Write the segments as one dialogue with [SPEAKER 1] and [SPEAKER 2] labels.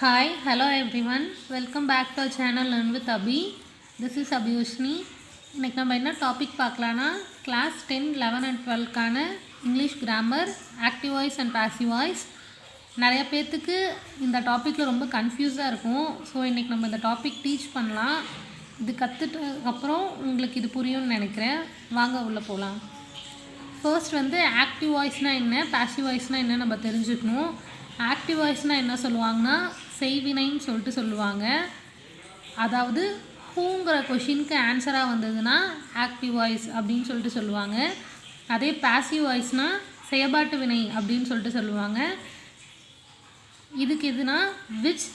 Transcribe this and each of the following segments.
[SPEAKER 1] Hi, hello everyone. Welcome back to our channel Learn with Abhi. This is Abhiyushni. இன்னைக்கு நம்ம என்ன topic பார்க்கலான்னா class 10, 11 and 12க்கான English grammar, active voice and passive voice. நிறைய பேர்த்துக்கு இந்த டாப்பிக்கில் ரொம்ப கன்ஃபியூஸாக இருக்கும். ஸோ இன்றைக்கி நம்ம இந்த டாபிக் டீச் பண்ணலாம். இது கற்றுட்டதுக்கப்புறம் உங்களுக்கு இது புரியும்னு நினைக்கிறேன். வாங்க உள்ளே போகலாம். ஃபர்ஸ்ட் ஆக்டிவ் வாய்ஸ்னால் என்ன, பாசிவ் வாய்ஸ்னால் என்ன நம்ம தெரிஞ்சுக்கணும். ஆக்டிவ் வாய்ஸ்னால் என்ன சொல்லுவாங்கன்னா செய்வினைன்னு சொல்லிட்டு சொல்லுவாங்க. அதாவது ஹூங்கிற கொஷினுக்கு ஆன்சராக வந்ததுன்னா ஆக்டிவ் வாய்ஸ் அப்படின்னு சொல்லிட்டு சொல்லுவாங்க. அதே பாசிவ் வாய்ஸ்னால் செயல்பாட்டு வினை அப்படின்னு சொல்லிட்டு சொல்லுவாங்க. இதுக்கு எதுனா விச்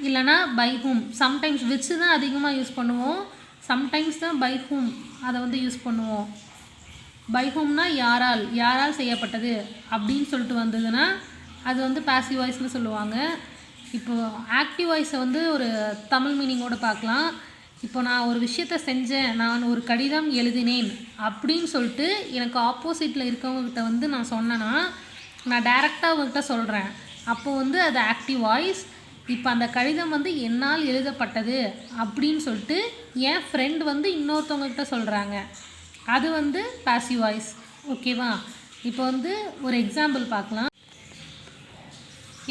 [SPEAKER 1] இல்லைனா பை ஹூம். சம்டைம்ஸ் விச் தான் அதிகமாக யூஸ் பண்ணுவோம், சம்டைம்ஸ் தான் பை ஹூம் அதை யூஸ் பண்ணுவோம். பை ஹூம்னா யாரால் செய்யப்பட்டது அப்படின்னு சொல்லிட்டு வந்ததுன்னா அது பாசிவ் வாய்ஸ்னு சொல்லுவாங்க. இப்போது ஆக்டிவ் வாய்ஸை ஒரு தமிழ் மீனிங்கோடு பார்க்கலாம். இப்போ நான் ஒரு விஷயத்தை செஞ்சேன், நான் ஒரு கடிதம் எழுதினேன் அப்படின்னு சொல்லிட்டு எனக்கு ஆப்போசிட்டில் இருக்கவங்ககிட்ட நான் சொன்னேன்னா நான் டைரெக்டாக அவங்ககிட்ட சொல்கிறேன். அப்போது அது ஆக்டிவ் வாய்ஸ். இப்போ அந்த கடிதம் என்னால் எழுதப்பட்டது அப்படின்னு சொல்லிட்டு என் ஃப்ரெண்ட் இன்னொருத்தவங்ககிட்ட சொல்கிறாங்க. அது பாசிவ் வாய்ஸ். ஓகேவா? இப்போ ஒரு எக்ஸாம்பிள் பார்க்கலாம்.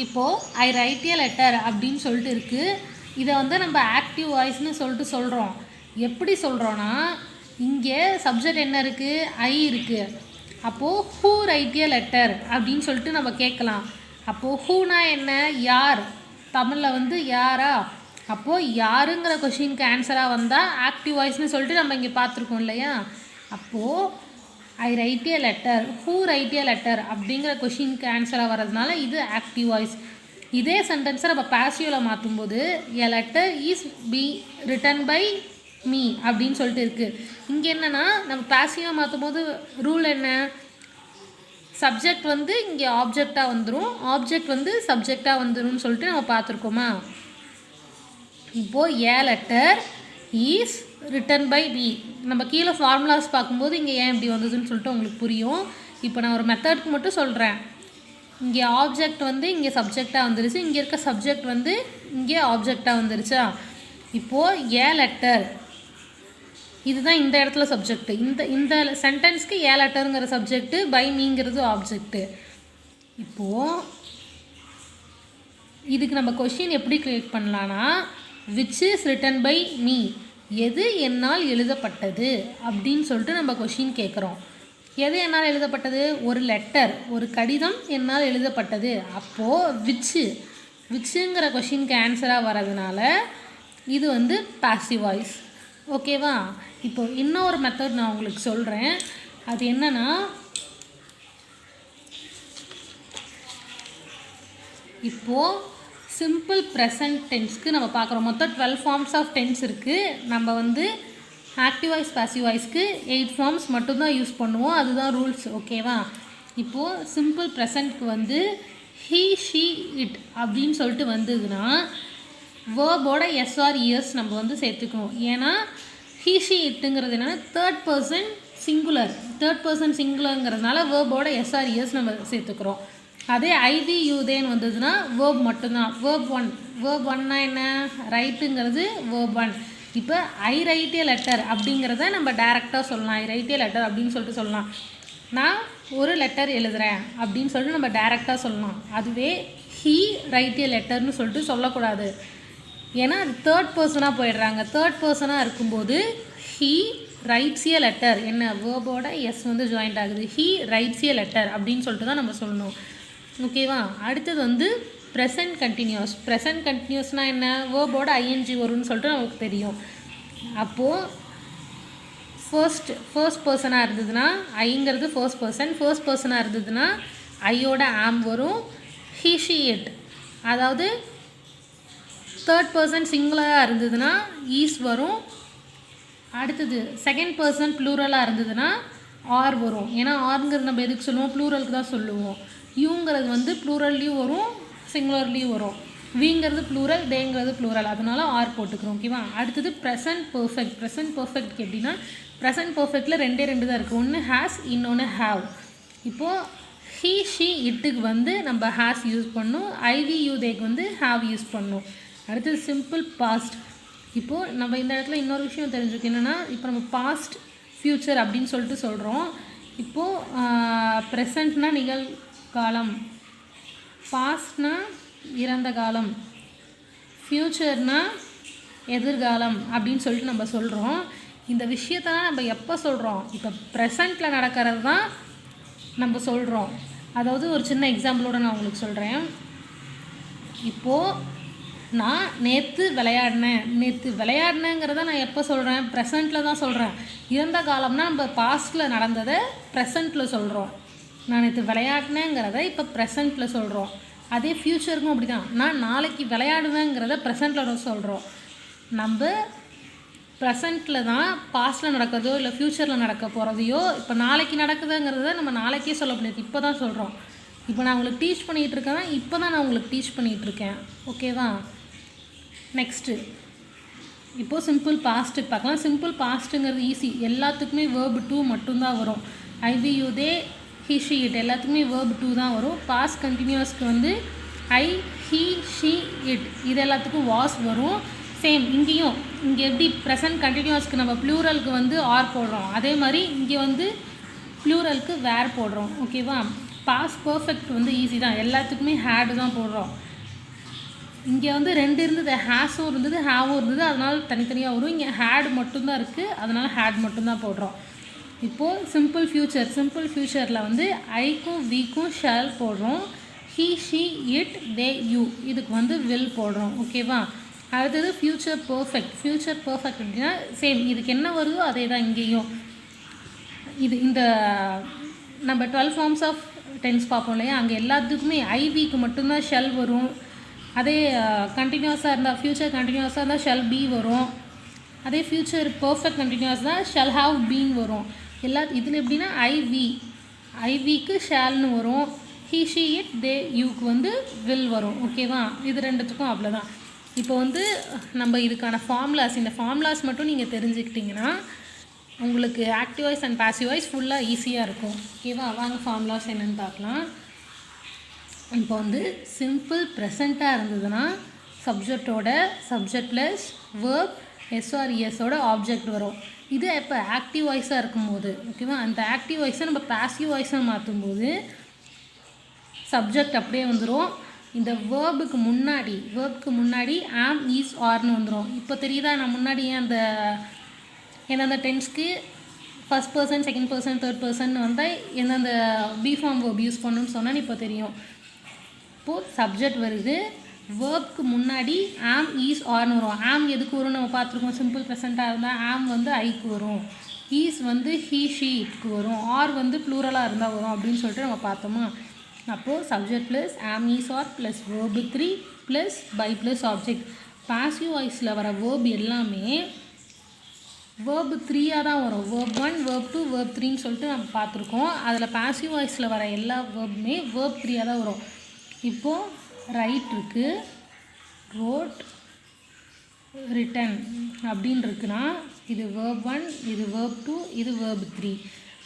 [SPEAKER 1] இப்போது ஐ ரைட் எ லெட்டர் அப்படின்னு சொல்லிட்டு இருக்குது. இதை நம்ம ஆக்டிவ் வாய்ஸ்னு சொல்லிட்டு சொல்கிறோம். எப்படி சொல்கிறோன்னா இங்கே சப்ஜெக்ட் என்ன இருக்குது, ஐ இருக்குது. அப்போது ஹூ ரைட் எ லெட்டர் அப்படின்னு சொல்லிட்டு நம்ம கேட்கலாம். அப்போது ஹூனா என்ன, யார். தமிழில் யாரா. அப்போது யாருங்கிற கொஷினுக்கு ஆன்சராக வந்தால் ஆக்டிவ் வாய்ஸ்னு சொல்லிட்டு நம்ம இங்கே பார்த்துருக்கோம் இல்லையா. அப்போது I write a letter, who write a letter அப்படிங்கிற கொஷினுக்கு ஆன்சராக வர்றதுனால இது ஆக்டிவ் வாய்ஸ். இதே சென்டென்ஸை நம்ம பாசிவில் மாற்றும்போது a letter is be written by me அப்படின்னு சொல்லிட்டு இருக்குது. இங்கே என்னென்னா நம்ம பாசிவாக மாற்றும் போது ரூல் என்ன, சப்ஜெக்ட் இங்கே ஆப்ஜெக்டாக வந்துடும், ஆப்ஜெக்ட் சப்ஜெக்டாக வந்துடும் சொல்லிட்டு நம்ம பார்த்துருக்கோமா. இப்போது A letter is written by B. நம்ம கீழே ஃபார்முலாஸ் பார்க்கும்போது இங்கே ஏன் இப்படி வந்ததுன்னு சொல்லிட்டு உங்களுக்கு புரியும். இப்போ நான் ஒரு மெத்தடுக்கு மட்டும் சொல்கிறேன். இங்கே ஆப்ஜெக்ட் இங்கே சப்ஜெக்டாக வந்துருச்சு, இங்கே இருக்க சப்ஜெக்ட் இங்கே ஆப்ஜெக்டாக வந்துருச்சா. இப்போது ஏ லெட்டர் இதுதான் இந்த இடத்துல சப்ஜெக்ட். இந்த சென்டென்ஸ்க்கு ஏ லெட்டருங்கிற சப்ஜெக்ட்டு, பை மீங்கிறது ஆப்ஜெக்ட்டு. இப்போது இதுக்கு நம்ம கொஷின் எப்படி கிரியேட் பண்ணலான்னா which is written by me, எது என்னால் எழுதப்பட்டது அப்படின்னு சொல்லிட்டு நம்ம கொஷின் கேட்குறோம். எது என்னால் எழுதப்பட்டது, ஒரு லெட்டர், ஒரு கடிதம் என்னால் எழுதப்பட்டது. அப்போது விச்சுங்கிற கொஷினுக்கு ஆன்சராக வர்றதுனால இது பாசிவ் வாய்ஸ். ஓகேவா? இப்போது இன்னொரு மெத்தட் நான் உங்களுக்கு சொல்கிறேன். அது என்னென்னா இப்போது சிம்பிள் ப்ரெசன்ட் டென்ஸ்க்கு நம்ம பார்க்குறோம். மொத்தம் 12 ஃபார்ம்ஸ் ஆஃப் டென்ஸ் இருக்குது. நம்ம ஆக்டிவ் வாய்ஸ் பாசிவ் வாய்ஸ்க்கு 8 ஃபார்ம்ஸ் மட்டும்தான் யூஸ் பண்ணுவோம். அதுதான் ரூல்ஸ். ஓகேவா? இப்போது சிம்பிள் ப்ரெசன்ட்க்கு ஹீ ஷீ இட் அப்படின்னு சொல்லிட்டு வந்ததுன்னா வேர்போட எஸ் ஆர் இஎஸ் நம்ம சேர்த்துக்கணும். ஏன்னா ஹீ ஷீ இட்டுங்கிறது என்னென்னா தேர்ட் பர்சன் சிங்குலருங்கிறதுனால வேர்போட எஸ் ஆர் இஎஸ் நம்ம சேர்த்துக்கிறோம். அதே ஐவி யூதேன்னு வந்ததுன்னா வேர்ப் மட்டும்தான். வேர்ப் ஒன்னா என்ன, ரைட்டுங்கிறது வேர்ப் 1. இப்போ ஐ ரைட் எ லெட்டர் அப்படிங்கிறத நம்ம டைரெக்டாக சொல்லலாம். ஐ ரைட் எ லெட்டர் அப்படின்னு சொல்லிட்டு சொல்லலாம். நான் ஒரு லெட்டர் எழுதுகிறேன் அப்படின்னு சொல்லிட்டு நம்ம டைரெக்டாக சொல்லலாம். அதுவே ஹீ ரைட் எ லெட்டர்னு சொல்லிட்டு சொல்லக்கூடாது. ஏன்னா அது தேர்ட் பர்சனாக போயிடுறாங்க. தேர்ட் பர்சனாக இருக்கும்போது ஹீ ரைட்ஸ் எ லெட்டர், என்ன வேர்போட எஸ் ஜாயிண்ட் ஆகுது. ஹீ ரைட்ஸ் எ லெட்டர் அப்படின்னு சொல்லிட்டு தான் நம்ம சொல்லணும். ஓகேவா? அடுத்தது ப்ரெசன்ட் கண்டினியூஸ்னால் என்ன, வேர்போட ஐஎன்ஜி வரும்னு சொல்லிட்டு நமக்கு தெரியும். அப்போது ஃபர்ஸ்ட் பர்சனாக இருந்ததுன்னா ஐங்கிறது ஃபர்ஸ்ட் பர்சனாக இருந்ததுன்னா ஐயோட ஆம் வரும். He she it. அதாவது தேர்ட் பர்சன் சிங்குலராக இருந்ததுன்னா ஈஸ் வரும். அடுத்தது செகண்ட் பர்சன் ப்ளூரலாக இருந்ததுன்னா ஆர் வரும். ஏன்னா ஆருங்கிறது நம்ம எதுக்கு சொல்லுவோம், ப்ளூரலுக்கு தான் சொல்லுவோம். யூங்கிறது ப்ளூரல்லையும் வரும், சிங்குலர்லேயும் வரும். விங்கிறது ப்ளூரல், தேங்கிறது ப்ளூரல், அதனால ஆர் போட்டுக்கிறோம். ஓகேவா? அடுத்தது ப்ரெசன்ட் பர்ஃபெக்ட்க்கு எப்படின்னா ப்ரெசன்ட் பர்ஃபெக்டில் ரெண்டு தான் இருக்குது. ஒன்று ஹேஸ், இன்னொன்று ஹாவ். இப்போது ஹீ ஷீ இட்டுக்கு வந்து நம்ம ஹேஸ் யூஸ் பண்ணணும். ஐவி யூ தேக்கு வந்து ஹாவ் யூஸ் பண்ணணும். அடுத்தது சிம்பிள் பாஸ்ட். இப்போது நம்ம இந்த இடத்துல இன்னொரு விஷயம் தெரிஞ்சுக்கணும். என்னென்னா இப்போ நம்ம பாஸ்ட் ஃப்யூச்சர் அப்படின்னு சொல்லிட்டு சொல்கிறோம். இப்போது ப்ரெசண்ட்னா நிகழ்காலம், பாஸ்ட்னா இறந்த காலம், ஃப்யூச்சர்னா எதிர்காலம் அப்படின்னு சொல்லிட்டு நம்ம சொல்கிறோம். இந்த விஷயத்தான் நம்ம எப்போ சொல்கிறோம்? இப்போ ப்ரெசண்ட்டில் நடக்கிறது தான் நம்ம சொல்கிறோம். அதாவது ஒரு சின்ன எக்ஸாம்பிளோடு நான் உங்களுக்கு சொல்கிறேன். இப்போது நான் நேற்று விளையாடினேங்கிறத நான் எப்போ சொல்கிறேன்? ப்ரெசண்ட்டில் தான் சொல்கிறேன். இறந்த காலம்னா நம்ம பாஸ்ட்டில் நடந்ததை ப்ரெசண்ட்டில் சொல்கிறோம். நான் நேற்று விளையாடினேங்கிறத இப்போ ப்ரெசண்ட்டில் சொல்கிறோம். அதே ஃப்யூச்சருக்கும் அப்படி தான். நான் நாளைக்கு விளையாடுவேங்கிறத ப்ரெசண்ட்டில் சொல்கிறோம். நம்ம ப்ரெசண்ட்டில் தான் பாஸ்ட்டில் நடக்கிறதோ இல்லை ஃப்யூச்சரில் நடக்க போகிறதையோ இப்போ நாளைக்கு நடக்குதுங்கிறத நம்ம நாளைக்கே சொல்ல முடியாது, இப்போ தான் சொல்கிறோம். இப்போ நான் உங்களுக்கு டீச் பண்ணிகிட்ருக்கேன், இப்போ தான் நான் உங்களுக்கு டீச் பண்ணிகிட்ருக்கேன். ஓகேவா? நெக்ஸ்ட்டு இப்போது சிம்பிள் பாஸ்ட்டுக்கு பார்க்கலாம். சிம்பிள் பாஸ்ட்டுங்கிறது ஈஸி. எல்லாத்துக்குமே வேர்பு டூ மட்டும்தான் வரும். I we you they he she it எல்லாத்துக்குமே வேர்பு டூ தான் வரும். பாஸ்ட் கண்டினியூஸ்க்கு வந்து ஐ ஹி ஷி இட் இது எல்லாத்துக்கும் வாஸ் வரும். சேம் இங்கேயும் இங்கே எப்படி ப்ரெசன்ட் கண்டினியூஸ்க்கு நம்ம ப்ளூரலுக்கு வந்து ஆர் போடுறோம், அதே மாதிரி இங்கே வந்து ப்ளூரலுக்கு வேர் போடுறோம். ஓகேவா? பாஸ்ட் பர்ஃபெக்ட் வந்து ஈஸி தான். எல்லாத்துக்குமே ஹேடு தான் போடுறோம். இங்கே வந்து ரெண்டு இருந்தது, ஹேஸும் இருந்தது ஹேவும் இருந்தது, அதனால் தனித்தனியாக வரும். இங்கே ஹேடு மட்டும்தான் இருக்குது, அதனால் ஹேட் மட்டும்தான் போடுறோம். இப்போது சிம்பிள் ஃப்யூச்சரில் வந்து ஐக்கும் வீக்கும் ஷால் போடுறோம். He she it they you இதுக்கு வந்து வில் போடுறோம். ஓகேவா? அடுத்தது ஃப்யூச்சர் பர்ஃபெக்ட் அப்படின்னா சேம் இதுக்கு என்ன வருதோ அதே தான் இங்கேயும். இந்த நம்ம 12 ஃபார்ம்ஸ் ஆஃப் டென்ஸ் பார்ப்போம் இல்லையா, அங்கே எல்லாத்துக்குமே ஐவிக்கு மட்டும்தான் ஷெல் வரும். அதே கண்டினியூஸாக இருந்தால் ஃப்யூச்சர் கண்டினியூஸாக இருந்தால் ஷெல் பி வரும். அதே ஃப்யூச்சர் பர்ஃபெக்ட் கண்டினியூஸ் தான் ஷெல் ஹாவ் பீன் வரும். இதில் எப்படின்னா ஐவிக்கு ஷேல்னு வரும். ஹீ ஷி இட் தே யூக்கு வந்து வில் வரும். ஓகேவா? இது ரெண்டுத்துக்கும் அவ்வளோதான். இப்போ வந்து நம்ம இதுக்கான இந்த ஃபார்முலாஸ் மட்டும் நீங்கள் தெரிஞ்சுக்கிட்டிங்கன்னா உங்களுக்கு active voice and passive voice ஃபுல்லாக ஈஸியாக இருக்கும். ஓகேவா? வாங்க ஃபார்முலாஸ் என்னென்னு பார்க்கலாம். இப்போ வந்து சிம்பிள் ப்ரெசண்ட்டாக இருந்ததுன்னா சப்ஜெக்டோட சப்ஜெக்ட் ப்ளஸ் வேர்ப் எஸ்ஆர்இஎஸோட ஆப்ஜெக்ட் வரும். இது இப்போ ஆக்டிவ் வாய்ஸாக இருக்கும்போது ஓகேவா, அந்த ஆக்டிவ் வாய்ஸை நம்ம பாசிவ் வாய்ஸாக மாற்றும்போது சப்ஜெக்ட் அப்படியே வந்துடும். இந்த வேர்புக்கு முன்னாடி ஆம் ஈஸ் ஆர்னு வந்துடும். இப்போ தெரியுதா நான் முன்னாடி எந்தெந்த டென்ஸ்க்கு first person, second person, third person வந்தால் எந்தெந்த பி ஃபார்ம் வேர்ப் யூஸ் பண்ணணும்னு சொன்னால் இப்போ தெரியும். இப்போது சப்ஜெக்ட் வருது, வேர்புக்கு முன்னாடி ஆம் ஈஸ் ஆர்னு வரும். ஆம் எதுக்கு வரும் நம்ம பார்த்துருக்கோம். சிம்பிள் ப்ரெசண்ட்டாக இருந்தால் ஆம் வந்து ஐக்கு வரும், ஈஸ் வந்து ஹீ ஷீ இட்க்கு வரும், ஆர் வந்து ப்ளூரலாக இருந்தால் வரும் அப்படின்னு சொல்லிட்டு நம்ம பார்த்தோமா. அப்போது subject plus am is are plus verb 3 plus by plus object. Passive வாய்ஸில் வர வேர்ப் எல்லாமே வேர்பு 3 தான் வரும். வேர்ப் 1, வேர்ப் 2, வேர்ப் 3ன்னு சொல்லிட்டு நம்ம பார்த்துருக்கோம். அதில் பாசிவ் வாய்ஸில் வர எல்லா வேர்புமே வேர்ப் 3 தான் வரும். இப்போது ரைட் இருக்குது, ரோட், ரிட்டன் அப்படின்னு இருக்குன்னா இது வேர்ப் 1, இது வேர்ப் 2, இது வேர்ப் 3.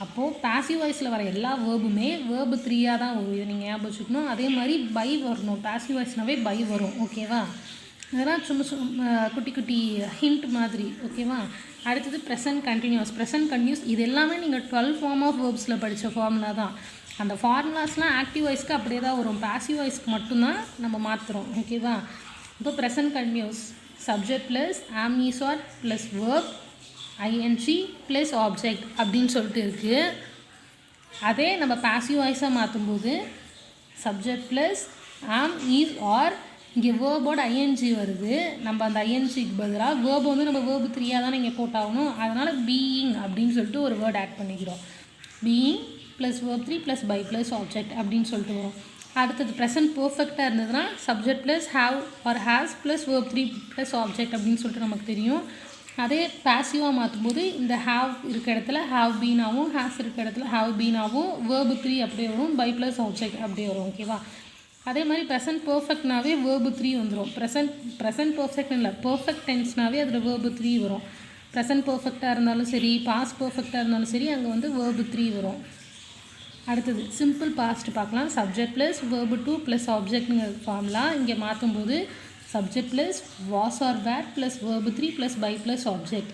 [SPEAKER 1] அப்போது பாசிவ் வாய்ஸில் வர எல்லா வேர்புமே வேர்பு 3 தான் வரும். இதை நீங்கள் ஞாபகம் வச்சுக்கணும். அதே மாதிரி பை வரணும். பாசிவ் வாய்ஸ்னாவே பை வரும். ஓகேவா? இதெல்லாம் சும்மா குட்டி ஹிண்ட் மாதிரி. ஓகேவா? அடுத்தது ப்ரெசன்ட் கண்டினியூஸ். இது எல்லாமே நீங்கள் 12 ஃபார்ம் ஆஃப் வேர்ப்ஸில் படித்த ஃபார்முலா தான். அந்த ஃபார்முலாஸ்லாம் ஆக்டிவ் வாய்ஸ்க்கு அப்படியே தான் வரும். பாசிவ் வாய்ஸ்க்கு மட்டும்தான் நம்ம மாற்றுறோம். ஓகேவா? இப்போ present continuous subject plus am is are plus verb ING plus object அப்படின்னு சொல்லிட்டு இருக்குது. அதே நம்ம பாசிவ் வாய்ஸாக மாற்றும்போது subject plus am is are இங்கே வேர்போட ஐஎன்ஜி வருது. நம்ம அந்த ஐஎன்ஜிக்கு பதிலாக வேர்பு வந்து நம்ம வேர்பு 3 தான் இங்கே போட்டாகணும். அதனால் பீயிங் அப்படின்னு சொல்லிட்டு ஒரு வேர்ட் ஆட் பண்ணிக்கிறோம். Being plus verb 3 plus by plus object அப்படின்னு சொல்லிட்டு வரும். அடுத்தது ப்ரெசன்ட் பர்ஃபெக்டாக இருந்ததுன்னா subject plus have or has plus verb 3 plus object அப்படின்னு சொல்லிட்டு நமக்கு தெரியும். அதே பாசிவாக மாற்றும்போது இந்த ஹாவ் இருக்க இடத்துல ஹாவ் பீனாகவும், ஹேஸ் இருக்க இடத்துல ஹாவ் பீனாகவும், வேர்பு 3 அப்படியே வரும், பை ப்ளஸ் ஆப்ஜெக்ட் அப்படியே வரும். ஓகேவா? அதே மாதிரி ப்ரெசன்ட் பர்ஃபெக்ட்னாவே வேர்பு 3 வந்துடும். ப்ரெசன்ட் பர்ஃபெக்ட் இல்லை, பர்ஃபெக்ட் டென்ஸ்னாவே அதில் வேர்பு 3 வரும். ப்ரெசன்ட் பர்ஃபெக்டாக இருந்தாலும் சரி, பாஸ்ட் பர்ஃபெக்டாக இருந்தாலும் சரி, அங்கே வந்து வேர்பு 3 வரும். அடுத்தது சிம்பிள் பாஸ்ட் பார்க்கலாம். Subject plus verb two plus ஆப்ஜெக்ட்ங்கிற ஃபார்ம்லாம் இங்கே மாற்றும்போது subject plus was or were plus verb three plus by plus object.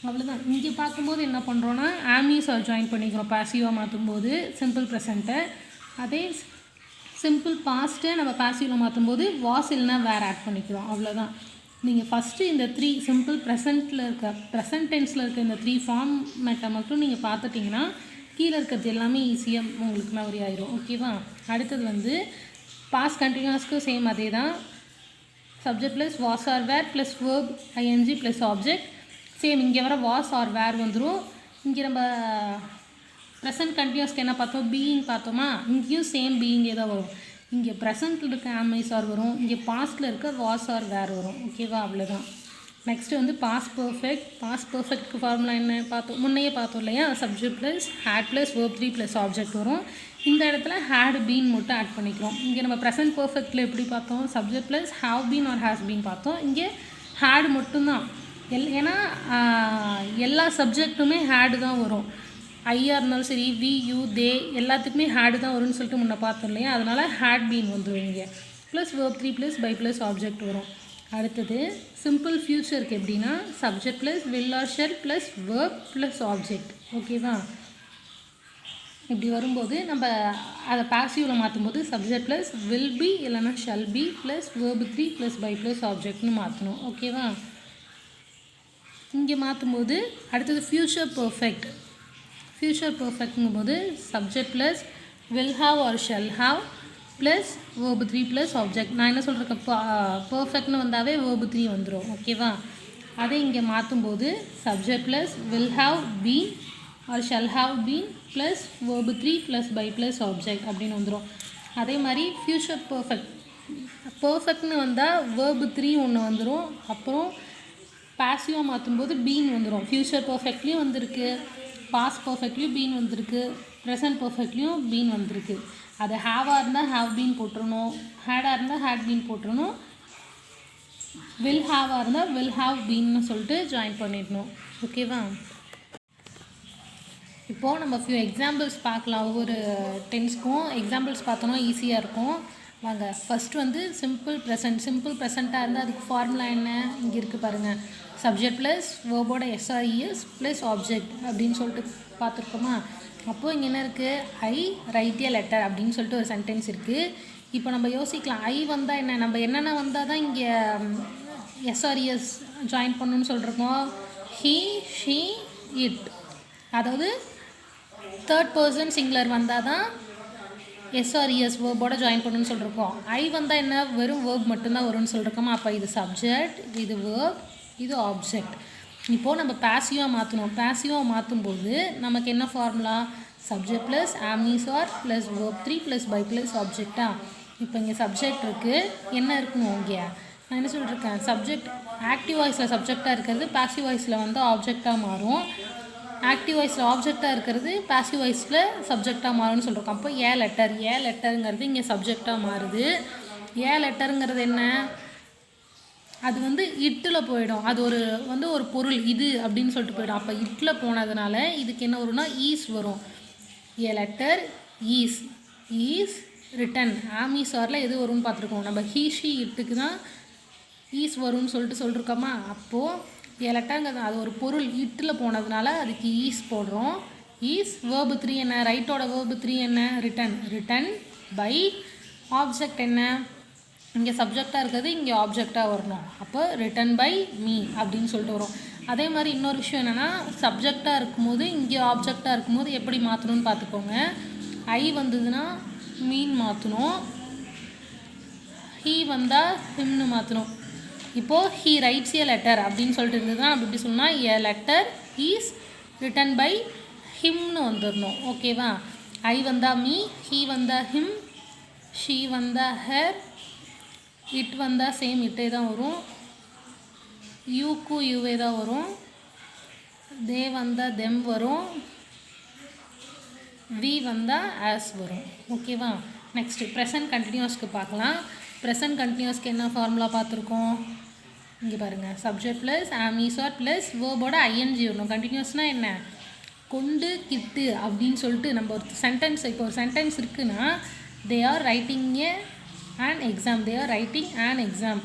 [SPEAKER 1] அவ்வளோதான். இங்கே பார்க்கும்போது என்ன பண்ணுறோன்னா ஆம்இஸ் ஆர் ஜாயின் பண்ணிக்கிறோம் பாசிவாக மாற்றும்போது சிம்பிள் ப்ரெசண்ட்டை. அதே சிம்பிள் பாஸ்ட்டை நம்ம பாசிவில் மாற்றும்போது வாஸ் இல்லைனா வேர் ஆட் பண்ணிக்கிறோம். அவ்வளோதான். நீங்கள் ஃபஸ்ட்டு இந்த த்ரீ சிம்பிள் ப்ரெசன்ட் டென்ஸில் இருக்க இந்த த்ரீ ஃபார்மேட்டை மட்டும் நீங்கள் பார்த்துட்டிங்கன்னா கீழே இருக்கிறது எல்லாமே ஈஸியாக உங்களுக்கு மெமரி ஆயிரும். ஓகேவா? அடுத்தது வந்து பாஸ்ட் கண்டினியூஸ்க்கு சேம் அதே தான். Subject plus was or were plus verb ING plus object. Same இங்கே வர வாஸ் ஆர் வேர் வந்துடும். இங்கே நம்ம ப்ரெசன்ட் கண்டினியூஸ்க்கு என்ன பார்த்தோம்? பீயிங் பார்த்தோமா? இங்கேயும் சேம் பீயிங்கே தான் வரும். இங்கே ப்ரெசண்ட்டில் இருக்க ஆமைஸ் ஆர் வரும், இங்கே பாஸ்ட்டில் இருக்க வாஸ் ஆர் வேர் வரும். ஓகேவா? அவ்வளோதான். நெக்ஸ்ட்டு வந்து பாஸ்ட் பர்ஃபெக்ட். பாஸ்ட் பர்ஃபெக்ட்க்கு ஃபார்முலா என்ன பார்த்தோம்? முன்னையே பார்த்தோம் இல்லையா? Subject plus had plus verb three plus object வரும். இந்த இடத்துல ஹேட் பீன் மட்டும் ஆட் பண்ணிக்கிறோம். இங்கே நம்ம ப்ரெசன்ட் பர்ஃபெக்டில் எப்படி பார்த்தோம்? Subject plus have been or has been பார்த்தோம். இங்கே ஹேட் மட்டும்தான். ஏன்னா எல்லா சப்ஜெக்ட்டுமே ஹேடு தான் வரும். ஐயாக இருந்தாலும் சரி, வி யூ தே எல்லாத்துக்குமே ஹேடு தான் வரும்னு சொல்லிட்டு முன்னே பார்த்தோம் இல்லையா? அதனால் ஹேட் பீன் வந்துடும் இங்கே. Plus verb three plus by plus object வரும். அடுத்தது சிம்பிள் ஃப்யூச்சருக்கு எப்படின்னா subject plus will or shall plus verb plus object. ஓகேவா? இப்படி வரும்போது நம்ம அதை பாசிவில் மாற்றும்போது சப்ஜெக்ட் ப்ளஸ் வில் பி இல்லைனா shall be plus verb three plus by plus ஆப்ஜெக்ட்னு மாற்றணும். ஓகேவா? இங்கே மாற்றும்போது அடுத்தது ஃப்யூச்சர் பர்ஃபெக்ட். ஃப்யூச்சர் பர்ஃபெக்ட்ங்கும்போது subject plus will have or shall have plus verb three plus object. நான் என்ன சொல்கிறேன்? பர்ஃபெக்ட்னு வந்தாவே வேர்பு த்ரீ வந்துடும். ஓகேவா? அதே இங்கே மாற்றும்போது subject plus will have been or shall have been plus verb three plus by plus object அப்படின்னு வந்துடும். அதே மாதிரி ஃப்யூச்சர் பர்ஃபெக்ட்னு வந்தால் வேர்பு த்ரீ ஒன்று வந்துடும். அப்புறம் பாசிவாக மாற்றும்போது பீன் வந்துடும். ஃப்யூச்சர் பர்ஃபெக்ட்லேயும் வந்திருக்கு, பாஸ்ட் பர்ஃபெக்ட்லேயும் பீன் வந்திருக்கு, ப்ரெசன்ட் பர்ஃபெக்ட்லேயும் பீன் வந்திருக்கு. அது ஹாவாக இருந்தால் ஹாவ் பீன் போட்டுருணும், ஹேடாக இருந்தால் ஹேட் பீன் போட்டுருணும், வில் ஹாவாக இருந்தால் வில் ஹாவ் பீன்னு சொல்லிட்டு ஜாயின் பண்ணிடணும். ஓகேவா? இப்போது நம்ம ஃபியூ எக்ஸாம்பிள்ஸ் பார்க்கலாம். ஒவ்வொரு டென்ஸ்க்கும் எக்ஸாம்பிள்ஸ் பார்த்தோன்னா ஈஸியாக இருக்கும். வாங்க. ஃபஸ்ட்டு வந்து சிம்பிள் ப்ரெசண்ட்டாக இருந்தால் அதுக்கு ஃபார்முலா என்ன? இங்கே இருக்குது பாருங்கள். சப்ஜெக்ட் ப்ளஸ் வேர்போட எஸ்ஆர்இஎஸ் ப்ளஸ் ஆப்ஜெக்ட் அப்படின்னு சொல்லிட்டு பார்த்துருக்கோமா? அப்போது இங்கே என்ன இருக்குது? ஐ ரைட் எ லெட்டர் அப்படின்னு சொல்லிட்டு ஒரு சென்டென்ஸ் இருக்குது. இப்போ நம்ம யோசிக்கலாம், ஐ வந்தால் என்ன, நம்ம என்னென்ன வந்தால் தான் இங்கே எஸ்ஆர்இஎஸ் ஜாயின் பண்ணணுன்னு சொல்லிருக்கோம்? He, she, it. அதாவது தேர்ட் பர்சன் சிங்குலர் வந்தால் தான் எஸ்ஆர்இஎஸ் வேர்போட ஜாயின் பண்ணணுன்னு சொல்லிருக்கோம். ஐ வந்தால் என்ன? வெறும் வேர்ப் மட்டும்தான் வரும்னு சொல்லிருக்கோமா? அப்போ இது சப்ஜெக்ட், இது வேர்ப், இது ஆப்ஜெக்ட். இப்போது நம்ம பாசிவாக மாற்றணும். பாசிவாக மாற்றும்போது நமக்கு என்ன formula? Subject plus am is are plus verb three plus by plus ஆப்ஜெக்டா? இப்போ இங்கே சப்ஜெக்ட் இருக்குது, என்ன இருக்கணும் இங்கே? நான் என்ன சொல்லிட்டுருக்கேன்? சப்ஜெக்ட் ஆக்டிவ் வாய்ஸில் சப்ஜெக்டாக இருக்கிறது பாசிவ் வாய்ஸில் வந்து ஆப்ஜெக்டாக மாறும். ஆக்டிவ் வாய்ஸில் ஆப்ஜெக்டாக இருக்கிறது பாசிவ் வாய்ஸில் சப்ஜெக்டாக மாறும்னு சொல்லியிருக்கோம். அப்போ ஏ லெட்டருங்கிறது இங்கே சப்ஜெக்டாக மாறுது. ஏ லெட்டருங்கிறது என்ன? அது வந்து இட்டில் போயிடும். அது ஒரு பொருள் இது அப்படின்னு சொல்லிட்டு போயிடும். அப்போ இட்டில் போனதுனால இதுக்கு என்ன வரும்னா ஈஸ் வரும். ஏ லெட்டர் ஈஸ் ரிட்டன். ஆமீஸ் ஆரில் எது வரும்னு பார்த்துருக்கோம். நம்ம ஹீஷி இட்டுக்கு தான் ஈஸ் வரும்னு சொல்லிருக்கோமா? அப்போது ஏ லெட்டருங்கிறது அது ஒரு பொருள் இட்டில் போனதுனால அதுக்கு ஈஸ் போடுறோம். ஈஸ் வேர்பு த்ரீ என்ன? ரைட்டோட வேர்பு த்ரீ என்ன? ரிட்டன் பை ஆப்ஜெக்ட் என்ன? இங்கே சப்ஜெக்டாக இருக்கிறது இங்கே ஆப்ஜெக்டாக வரணும். அப்போ ரிட்டன் பை மீ அப்படின்னு சொல்லிட்டு வரும். அதே மாதிரி இன்னொரு விஷயம் என்னென்னா, சப்ஜெக்டாக இருக்கும்போது இங்கே ஆப்ஜெக்டாக இருக்கும்போது எப்படி மாற்றணும்னு பார்த்துக்கோங்க. ஐ வந்ததுன்னா மீன் மாற்றணும், ஹீ வந்தால் ஹிம்னு மாற்றணும். இப்போது ஹீ ரைட்ஸ் ஏ லெட்டர் அப்படின்னு சொல்லிட்டு இருந்ததுன்னா நம்ம இப்படி சொன்னால் ஏ லெட்டர் ஈஸ் ரிட்டன் பை ஹிம்னு வந்துடணும். ஓகேவா? ஐ வந்தால் மீ, ஹீ வந்தால் ஹிம், ஷீ வந்தால் ஹர், இட் வந்தால் சேம் இட்டே தான் வரும், யூக்கு யூவே தான் வரும், தே வந்தால் தெம் வரும், வி வந்தால் ஆஸ் வரும். ஓகேவா? நெக்ஸ்ட்டு ப்ரெசன்ட் கண்டினியூஸ்க்கு பார்க்கலாம். ப்ரெசன்ட் கண்டினியூஸ்க்கு என்ன ஃபார்முலா பார்த்துருக்கோம்? இங்கே பாருங்கள். Subject plus am is are plus வேர்போட ஐஎன்ஜி வரணும். கண்டினியூஸ்னால் என்ன? கொண்டு கிட்டு அப்படின்னு சொல்லிட்டு நம்ம ஒரு சென்டென்ஸ், இப்போ ஒரு சென்டென்ஸ் இருக்குன்னா தே are writing an exam, they are writing an exam.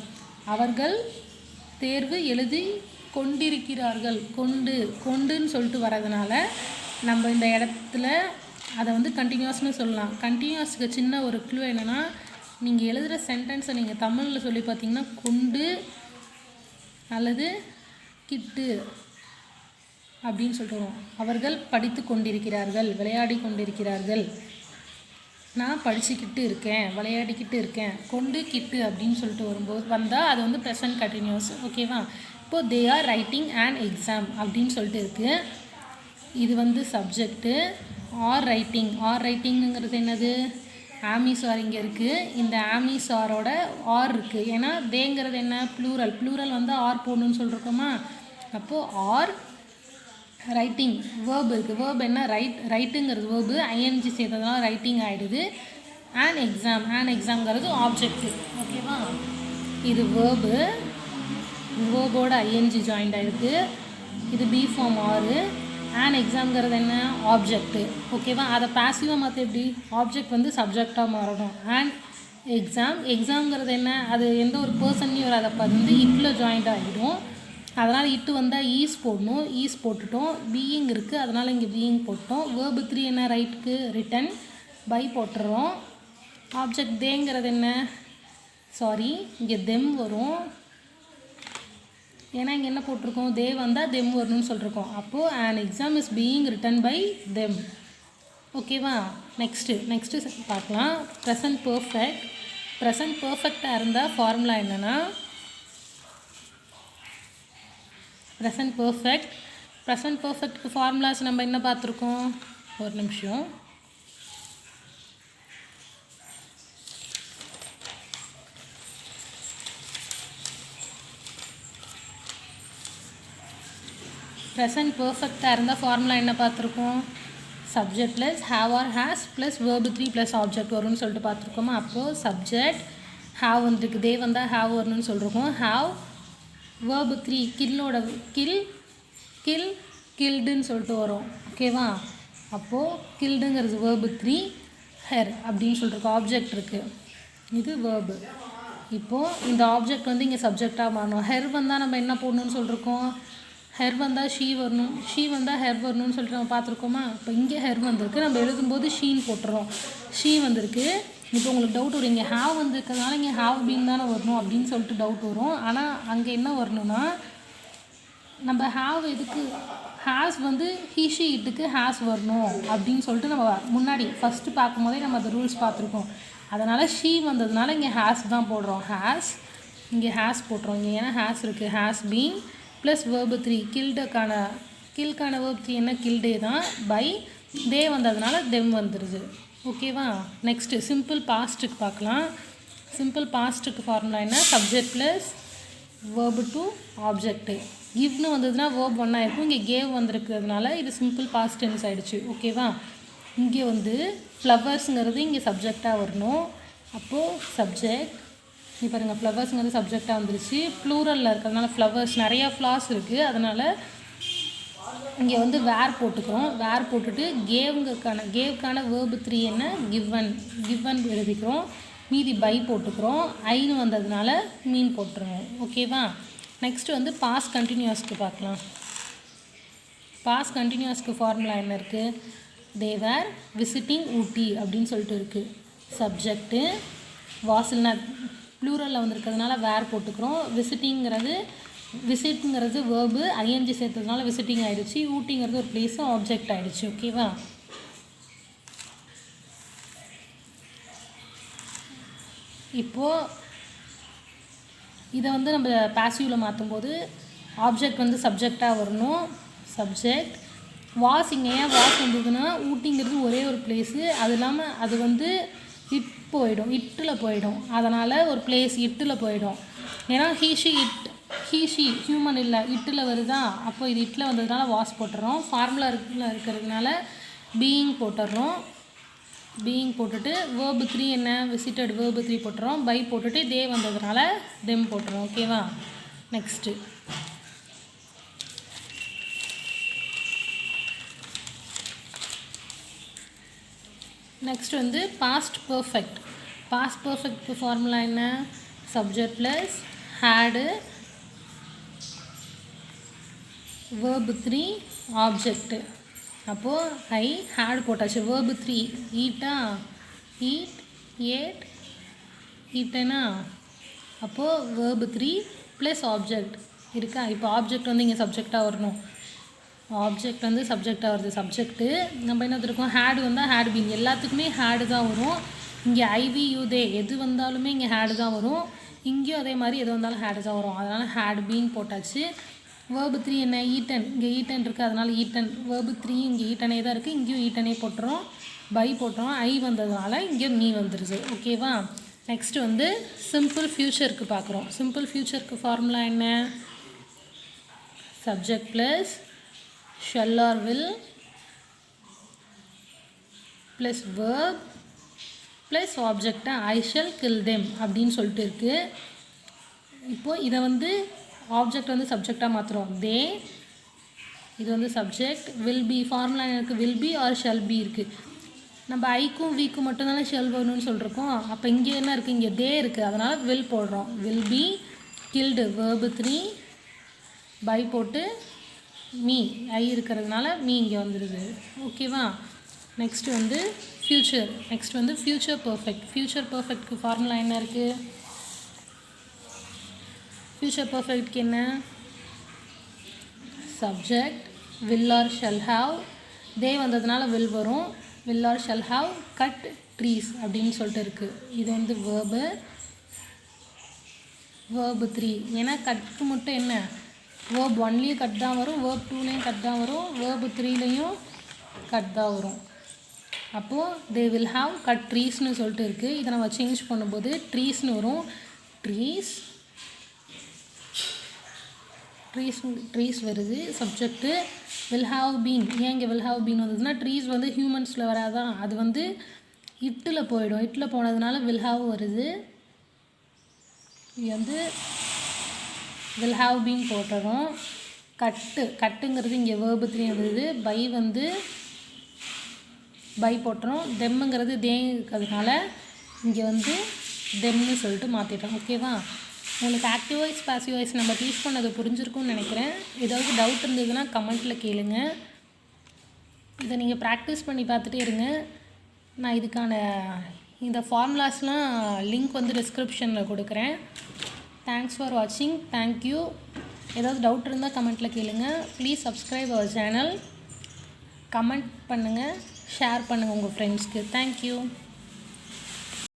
[SPEAKER 1] அவர்கள் தேர்வு எழுதி கொண்டிருக்கிறார்கள். கொண்டுன்னு சொல்லிட்டு வரதுனால நம்ம இந்த இடத்துல அதை வந்து கண்டினியூஸ்னு சொல்லலாம். கண்டினியூஸ்க்கு சின்ன ஒரு க்ளூ என்னென்னா, நீங்கள் எழுதுகிற சென்டென்ஸை நீங்கள் தமிழில் சொல்லி பார்த்தீங்கன்னா கொண்டு அல்லது கிட்டு அப்படின்னு சொல்லிட்டு வரும். அவர்கள் படித்து கொண்டிருக்கிறார்கள், விளையாடி கொண்டிருக்கிறார்கள். நான் படிச்சுக்கிட்டு இருக்கேன், விளையாடிக்கிட்டு இருக்கேன். கொண்டு கிட்டு அப்படின்னு சொல்லிட்டு வரும்போது வந்தால் அது வந்து ப்ரெசன்ட் கண்டினியூஸ். ஓகேவா? இப்போது they are writing an exam அப்படின்னு சொல்லிட்டு இருக்குது. இது வந்து சப்ஜெக்ட்டு. ஆர் ரைட்டிங்கிறது என்னது? ஆமிசார் இங்கே இருக்குது. இந்த ஆமிசாரோட ஆர் இருக்குது. ஏன்னா தேங்கிறது என்ன? ப்ளூரல் வந்து ஆர் போடணுன்னு சொல்லியிருக்கோமா? அப்போது ஆர் ரைட்டிங் வேர்பு இருக்குது. வேர்பு என்ன? ரைட்டுங்கிறது வேர்பு, ஐஎன்ஜி சேர்த்ததுனால ரைட்டிங் ஆகிடுது. an எக்ஸாம்ங்கிறது ஆப்ஜெக்ட்டு. ஓகேவா? இது வேர்போட ஐஎன்ஜி ஜாயிண்ட் ஆகிருக்கு. இது பி ஃபார்ம் ஆறு. an எக்ஸாம்ங்கிறது என்ன? ஆப்ஜெக்ட்டு. ஓகேவா? அதை பாசிவாக மாற்ற எப்படி? ஆப்ஜெக்ட் வந்து சப்ஜெக்டாக மாறணும். an எக்ஸாம்ங்கிறது என்ன? அது எந்த ஒரு பர்சன்லையும் வராது. அப்போ அது வந்து இட்டில் ஜாயிண்ட் ஆகிடும். அதனால் இட்டு வந்தால் ஈஸ் போடணும். ஈஸ் போட்டுட்டோம். பீயிங் இருக்குது, அதனால் இங்கே பீயிங் போட்டோம். வேர்பு 3 என்ன? ரைட்டுக்கு ரிட்டன். பை போட்டுறோம். ஆப்ஜெக்ட் தேங்கிறது என்ன? இங்கே தெம் வரும். ஏன்னா இங்கே என்ன போட்டிருக்கோம்? தே வந்தால் தெம் வரணும்னு சொல்லியிருக்கோம். அப்போது an exam is being written by them. ஓகேவா? நெக்ஸ்ட்டு பார்க்கலாம். ப்ரெசன்ட் பர்ஃபெக்டாக இருந்தால் ஃபார்முலா என்னென்னா, ப்ரெசன்ட் பர்ஃபெக்ட்க்கு ஃபார்முலாஸ் நம்ம என்ன பார்த்துருக்கோம்? ஒரு நிமிஷம். ப்ரெசன்ட் பர்ஃபெக்டாக இருந்தால் ஃபார்முலா என்ன பார்த்துருக்கோம்? Subject plus have or has plus verb 3 plus object வரும்னு சொல்லிட்டு பார்த்துருக்கோமா? அப்போது சப்ஜெக்ட் ஹாவ் வந்துருக்கு, தே வந்தால் ஹாவ் வரணும்னு சொல்லியிருக்கோம். ஹாவ் வேர்பு 3 கில்லோட கில்டுன்னு சொல்லிட்டு வரும். ஓகேவா? அப்போது கில்டுங்கிறது வேர்பு 3, ஹெர் அப்படின்னு சொல்லியிருக்கோம். ஆப்ஜெக்ட் இருக்குது, இது வேர்பு. இப்போது இந்த ஆப்ஜெக்ட் வந்து இங்கே சப்ஜெக்டாக மாறணும். ஹெர் வந்தால் நம்ம என்ன போடணும்னு சொல்லியிருக்கோம்? ஹெர் வந்தால் ஷீ வரணும், ஷீ வந்தால் ஹெர் வரணும்னு சொல்லிட்டு நம்ம பார்த்துருக்கோமா? இப்போ இங்கே ஹெர் வந்திருக்கு, நம்ம எழுதும்போது ஷீன்னு போட்டுறோம். ஷீ வந்திருக்கு. இப்போ உங்களுக்கு டவுட் வரும், இங்கே ஹாவ் வந்துருக்கிறதுனால இங்கே ஹாவ் பீன் தானே வரணும் அப்படின்னு சொல்லிட்டு டவுட் வரும். ஆனால் அங்கே என்ன வரணும்னா, நம்ம ஹாவ் எதுக்கு? ஹேஸ் வந்து ஹீ ஷீ இட்டுக்கு ஹேஸ் வரணும் அப்படின்னு சொல்லிட்டு நம்ம முன்னாடி ஃபஸ்ட்டு பார்க்கும்போதே நம்ம அந்த ரூல்ஸ் பார்த்துருக்கோம். அதனால் ஷீ வந்ததுனால இங்கே ஹேஸ் தான் போடுறோம். இங்கே ஹேஸ் போட்டுறோம். இங்கே ஏன்னா ஹேஸ் இருக்குது. ஹேஸ் பீன் ப்ளஸ் வேர்பு 3 கில்கான வேர்ப் 3 என்ன? கில்டே தான். பை தே வந்ததுனால தெம் வந்துடுது. ஓகேவா? நெக்ஸ்ட்டு சிம்பிள் பாஸ்ட்டுக்கு பார்க்கலாம். சிம்பிள் பாஸ்ட்டுக்கு ஃபார்முலா என்ன? Subject plus verb 2 object. கிவ்னு வந்ததுன்னா வேர்ப் 1 ஆகிருக்கும். இங்கே கேவ் வந்திருக்கிறதுனால இது சிம்பிள் பாஸ்ட் டென்ஸ் ஆகிடுச்சு. ஓகேவா? இங்கே வந்து ஃப்ளவர்ஸுங்கிறது இங்கே சப்ஜெக்டாக வரணும். அப்போது சப்ஜெக்ட், இப்போ பாருங்கள், ஃப்ளவர்ஸுங்கிறது சப்ஜெக்டாக வந்துருச்சு. ப்ளூரலில் இருக்கிறதுனால ஃப்ளவர்ஸ் நிறையா ஃப்ளார்ஸ் இருக்குது. அதனால் இங்கே வந்து வேர் போட்டுக்கிறோம். வேர் போட்டுட்டு கேவுக்கான வேர்பு 3 என்ன? கிவன் எழுதிக்கிறோம். மீதி பை போட்டுக்கிறோம். ஐன்னு வந்ததுனால மீன் போட்டுருவோம். ஓகேவா? நெக்ஸ்ட்டு வந்து பாஸ் கண்டினியூஸ்க்கு பார்க்கலாம். பாஸ் கண்டினியூஸ்க்கு ஃபார்முலா என்ன இருக்குது? தே வேர் விசிட்டிங் ஊட்டி அப்படின்னு சொல்லிட்டு இருக்குது. சப்ஜெக்ட்டு வாசல்னா ப்ளூரலில் வந்திருக்கிறதுனால வேர் போட்டுக்கிறோம். விசிட்டுங்கிறது வேர்பு, ஐஎன்ஜி சேர்த்ததுனால விசிட்டிங் ஆகிடுச்சு. ஊட்டிங்கிறது ஒரு பிளேஸு, ஆப்ஜெக்ட் ஆகிடுச்சு. ஓகேவா? இப்போது இதை வந்து நம்ம பாசிவில் மாற்றும்போது ஆப்ஜெக்ட் வந்து சப்ஜெக்டாக வரணும். சப்ஜெக்ட் வாஸ், இங்கே ஏன் வாஸ் வந்ததுன்னா ஊட்டிங்கிறது ஒரே ஒரு பிளேஸு. அது இல்லாமல் அது வந்து இட்டில் போயிடும். அதனால் ஒரு பிளேஸ் இட்டில் போயிடும். ஏன்னா ஹீஷி ஹியூமன் இல்லை, இட்டில் வருதா? அப்போ இது இட்டில் வந்ததுனால வாஸ் போட்டுறோம். ஃபார்முலா இருக்கிறதுனால பீயிங் போட்டுடுறோம். பீயிங் போட்டுட்டு வேர்பு 3 என்ன? விசிட்டட் வேர்பு 3 போட்டுறோம். பை போட்டுட்டு தே வந்ததுனால தெம் போட்டுறோம். ஓகேவா? நெக்ஸ்ட்டு நெக்ஸ்ட் வந்து பாஸ்ட் பர்ஃபெக்ட். பாஸ்ட் பர்ஃபெக்ட்க்கு ஃபார்முலா என்ன? Subject plus had verb 3 object. அப்போது ஐ ஹேட் போட்டாச்சு. verb 3 ஈட்டா, ஈட், ஏட், ஈட்டனா. அப்போது verb 3 ப்ளஸ் ஆப்ஜெக்ட் இருக்கா. இப்போ ஆப்ஜெக்ட் வந்து இங்கே சப்ஜெக்டாக வரணும். ஆப்ஜெக்ட் வந்து சப்ஜெக்டாக வருது. சப்ஜெக்ட்டு நம்ம என்ன இருக்கோம், ஹேடு வந்தால் ஹேடு பீன், எல்லாத்துக்குமே ஹேடு தான் வரும். இங்கே ஐவி யூ தே எது வந்தாலுமே இங்கே ஹேடு தான் வரும். இங்கேயும் அதே மாதிரி எது வந்தாலும் ஹேடு தான் வரும். அதனால் ஹேடு பீன் போட்டாச்சு. verb 3 என்ன? ஈட்டன். இங்கே ஈட்டன் இருக்குது, அதனால் ஈட்டன். verb 3 இங்கே ஈட்டனே தான் இருக்குது, இங்கேயும் ஈட்டனே போட்டுறோம். பை போட்டுறோம். ஐ வந்ததுனால இங்கே மீ வந்துடுது. ஓகேவா. நெக்ஸ்ட்டு வந்து சிம்பிள் ஃப்யூச்சருக்கு பார்க்குறோம். சிம்பிள் ஃப்யூச்சருக்கு ஃபார்முலா என்ன? Subject plus shall or will plus verb plus ஆப்ஜெக்டா ஐ ஷல் கில் தெம் அப்படின்னு சொல்லிட்டு இருக்குது. இப்போது இதை வந்து ஆப்ஜெக்ட் வந்து சப்ஜெக்டாக மாற்றுறோம். தே, இது வந்து சப்ஜெக்ட். வில் பி ஃபார்முலா எனக்கு will be or shall be இருக்குது. நம்ம ஐக்கும் வீக்கும் மட்டும்தானே ஷெல் வரணும்னு சொல்லியிருக்கோம். அப்போ இங்கே என்ன இருக்குது? இங்கே தே இருக்குது, அதனால் வில் போடுறோம். Will be killed verb 3 by போட்டு மீ ஐ இருக்கிறதுனால மீ இங்கே வந்துடுது. ஓகேவா. நெக்ஸ்ட்டு வந்து ஃப்யூச்சர். நெக்ஸ்ட் வந்து ஃப்யூச்சர் பர்ஃபெக்ட். ஃப்யூச்சர் பர்ஃபெக்ட்க்கு ஃபார்முலா என்ன இருக்குது? ஃப்யூச்சர் பர்ஃபெக்ட்க்கு என்ன? Subject will or shall have, they வந்ததுனால வில் வரும். Will or shall have cut trees அப்படின்னு சொல்லிட்டு இருக்குது. இது வந்து வேர்பு. verb 3 ஏன்னா கட்டுக்கு மட்டும் என்ன, verb 1லேயும் கட் தான் வரும், verb 2லேயும் கட் தான் வரும், verb 3லேயும் கட் தான் வரும். அப்போது தே வில் ஹாவ் கட் ட்ரீஸ்னு சொல்லிட்டு இருக்குது. இதை நம்ம சேஞ்ச் பண்ணும்போது ட்ரீஸ்னு வரும். ட்ரீஸ் ட்ரீஸ் வருது. Subject will have been. ஏன் இங்கே வில் ஹாவ் பீன் வந்ததுன்னா ட்ரீஸ் வந்து ஹியூமன்ஸில் வராதான், அது வந்து இட்டில் போயிடும். இட்டில் போனதுனால வில் ஹாவ் வருது. இது வந்து வில் ஹாவ் பீன் போட்டுறோம். கட்டுங்கிறது இங்கே verb 3 வருது. பை வந்து பை போட்டுறோம். தெம்முங்கிறது தே இருக்கிறதுனால இங்கே வந்து தெம்னு சொல்லிட்டு மாற்றிட்டோம். ஓகேவா. உங்களுக்கு ஆக்டிவ் வாய்ஸ் பாசிவ் வாய்ஸ் நம்ம டீச் பண்ணது புரிஞ்சிருக்கும்னு நினைக்கிறேன். ஏதாவது டவுட் இருந்ததுன்னா கமெண்ட்டில் கேளுங்க. இதை நீங்கள் ப்ராக்டிஸ் பண்ணி பார்த்துட்டே இருங்க. நான் இதுக்கான இந்த ஃபார்முலாஸ்லாம் லிங்க் வந்து டிஸ்கிரிப்ஷனில் கொடுக்குறேன். தேங்க்ஸ் ஃபார் வாட்சிங். தேங்க்யூ. ஏதாவது டவுட் இருந்தால் கமெண்ட்டில் கேளுங்க. Please subscribe our channel. Comment பண்ணுங்கள், ஷேர் பண்ணுங்கள் உங்கள் ஃப்ரெண்ட்ஸ்க்கு. தேங்க்யூ.